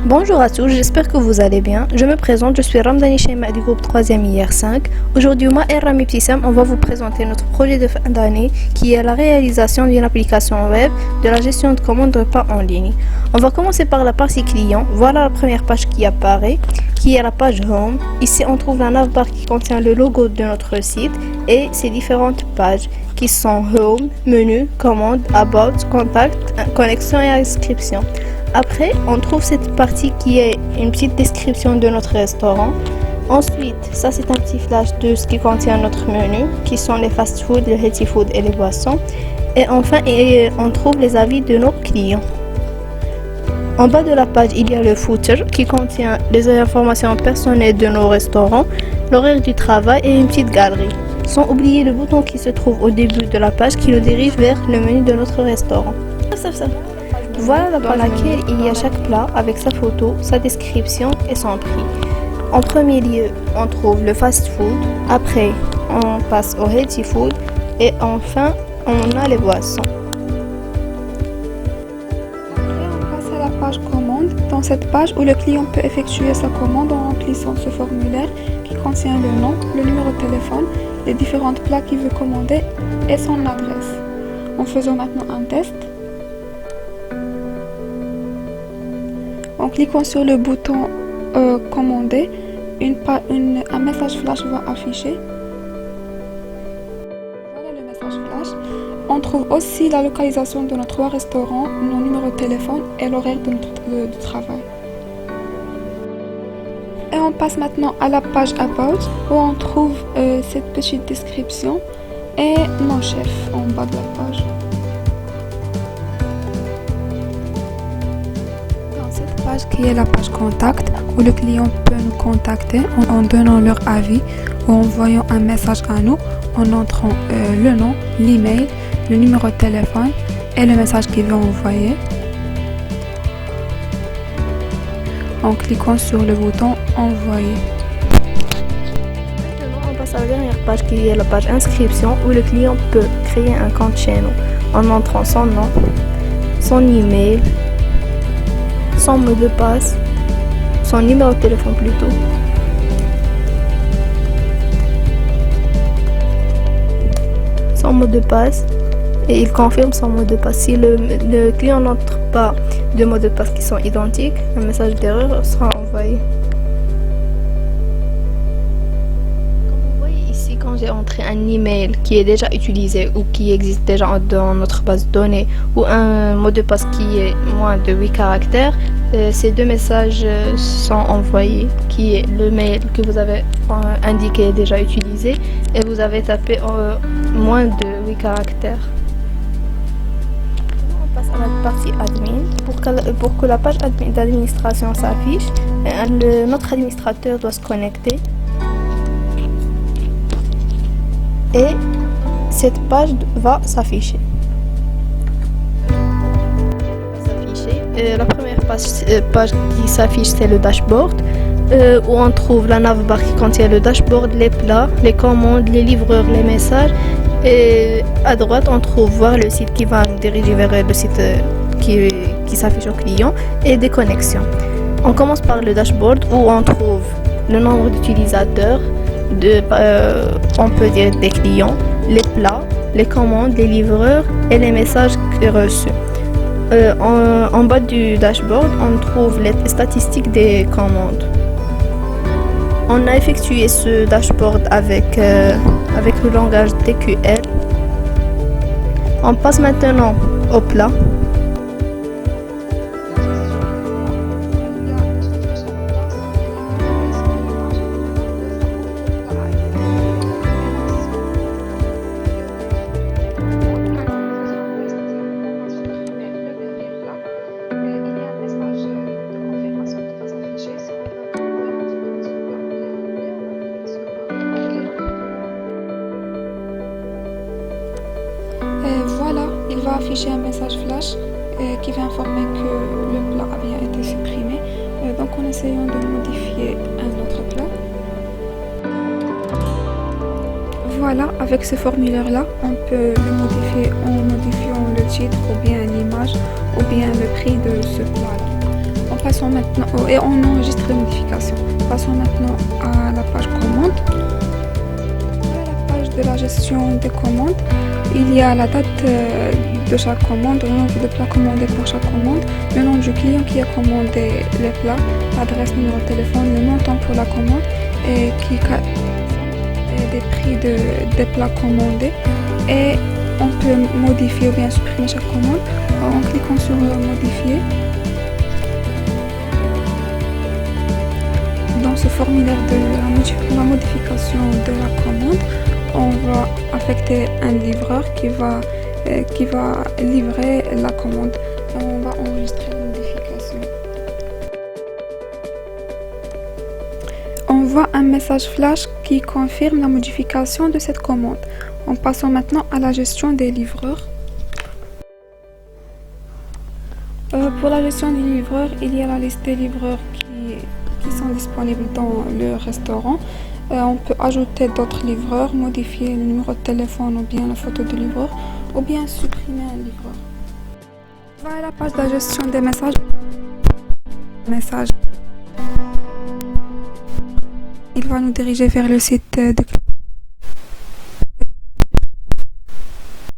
Bonjour à tous, j'espère que vous allez bien. Je me présente, je suis Ramdani Shema du groupe 3e IR5. Aujourd'hui, moi et Rami Ptissam, on va vous présenter notre projet de fin d'année qui est la réalisation d'une application web de la gestion de commandes de repas en ligne. On va commencer par la partie client. Voilà la première page qui apparaît, qui est la page Home. Ici, on trouve la navbar qui contient le logo de notre site et ses différentes pages qui sont Home, Menu, Commande, About, Contact, Connexion et Inscription. Après, on trouve cette partie qui est une petite description de notre restaurant. Ensuite, ça c'est un petit flash de ce qui contient notre menu, qui sont les fast-food, le healthy food et les boissons. Et enfin, on trouve les avis de nos clients. En bas de la page, il y a le footer qui contient les informations personnelles de nos restaurants, l'horaire du travail et une petite galerie. Sans oublier le bouton qui se trouve au début de la page qui nous dirige vers le menu de notre restaurant. Voilà dans laquelle il y a chaque plat avec sa photo, sa description et son prix. En premier lieu, on trouve le fast-food, après on passe au healthy food et enfin on a les boissons. Après on passe à la page commande. Dans cette page où le client peut effectuer sa commande en remplissant ce formulaire qui contient le nom, le numéro de téléphone, les différents plats qu'il veut commander et son adresse. En faisant maintenant un test. En cliquant sur le bouton commander, un message flash va afficher. Voilà le message flash. On trouve aussi la localisation de nos 3 restaurants, nos numéros de téléphone et l'horaire de travail. Et on passe maintenant à la page About où on trouve cette petite description et nos chefs en bas de la page. Qui est la page contact où le client peut nous contacter en donnant leur avis ou en envoyant un message à nous en entrant le nom, l'email, le numéro de téléphone et le message qu'il veut envoyer. En cliquant sur le bouton envoyer. Maintenant, on passe à la dernière page qui est la page inscription où le client peut créer un compte chez nous en entrant son nom, son email, son mot de passe, son numéro de téléphone plutôt. Son mot de passe et il confirme son mot de passe. Si le client n'entre pas de mots de passe qui sont identiques, un message d'erreur sera envoyé. Quand j'ai entré un email qui est déjà utilisé ou qui existe déjà dans notre base de données ou un mot de passe qui est moins de 8 caractères, ces 2 messages sont envoyés, qui est le mail que vous avez indiqué déjà utilisé et vous avez tapé moins de 8 caractères. On passe à la partie admin. Pour que la page d'administration s'affiche, notre administrateur doit se connecter. Et cette page va s'afficher. La première page qui s'affiche, c'est le dashboard, où on trouve la navbar qui contient le dashboard, les plats, les commandes, les livreurs, les messages. Et à droite, on trouve voir le site qui va nous diriger vers le site qui s'affiche au client et des connexions. On commence par le dashboard où on trouve le nombre d'utilisateurs, on peut dire des clients, les plats, les commandes, les livreurs et les messages reçus. En bas du dashboard, on trouve les statistiques des commandes. On a effectué ce dashboard avec le langage TQL. On passe maintenant au plat. Voilà, il va afficher un message flash qui va informer que le plat a bien été supprimé. Donc en essayant de modifier un autre plat. Voilà, avec ce formulaire-là, on peut le modifier en modifiant le titre ou bien l'image ou bien le prix de ce plat-là. On Passons maintenant, et on enregistre les modifications. Passons maintenant à la page commande. À la page de la gestion des commandes, il y a la date de chaque commande, le nombre de plats commandés pour chaque commande, le nom du client qui a commandé les plats, l'adresse, numéro de téléphone, le montant pour la commande et des prix des plats commandés. Et on peut modifier ou bien supprimer chaque commande en cliquant sur modifier. Dans ce formulaire de la modification de la commande, on va affecter un livreur qui va livrer la commande. On va enregistrer la modification. On voit un message flash qui confirme la modification de cette commande. En passant maintenant à la gestion des livreurs. Pour la gestion des livreurs, il y a la liste des livreurs qui sont disponibles dans le restaurant. On peut ajouter d'autres livreurs, modifier le numéro de téléphone ou bien la photo du livreur, ou bien supprimer un livreur. On va à la page de la gestion des messages. Il va nous diriger vers le site de